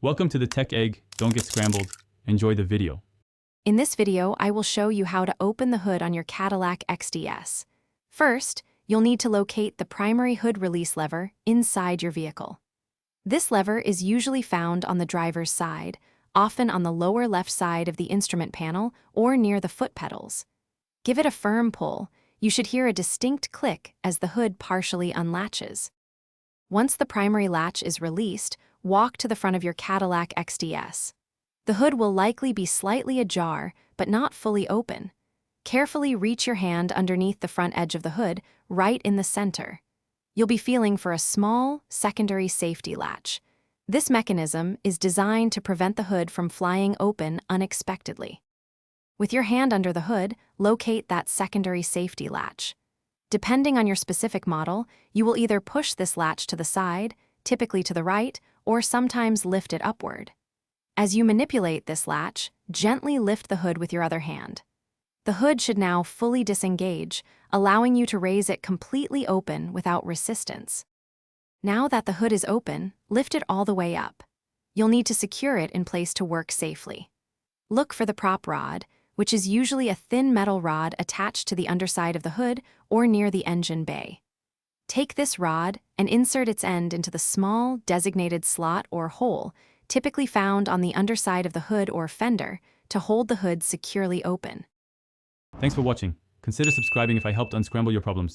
Welcome to the Tech Egg. Don't get scrambled. Enjoy the video. In this video, I will show you how to open the hood on your Cadillac XTS. First, you'll need to locate the primary hood release lever inside your vehicle. This lever is usually found on the driver's side, often on the lower left side of the instrument panel or near the foot pedals. Give it a firm pull. You should hear a distinct click as the hood partially unlatches. Once the primary latch is released, walk to the front of your Cadillac XTS. The hood will likely be slightly ajar, but not fully open. Carefully reach your hand underneath the front edge of the hood, right in the center. You'll be feeling for a small, secondary safety latch. This mechanism is designed to prevent the hood from flying open unexpectedly. With your hand under the hood, locate that secondary safety latch. Depending on your specific model, you will either push this latch to the side, typically to the right, or sometimes lift it upward. As you manipulate this latch, gently lift the hood with your other hand. The hood should now fully disengage, allowing you to raise it completely open without resistance. Now that the hood is open, lift it all the way up. You'll need to secure it in place to work safely. Look for the prop rod, which is usually a thin metal rod attached to the underside of the hood or near the engine bay. Take this rod and insert its end into the small, designated slot or hole, typically found on the underside of the hood or fender, to hold the hood securely open. Thanks for watching. Consider subscribing if I helped unscramble your problems.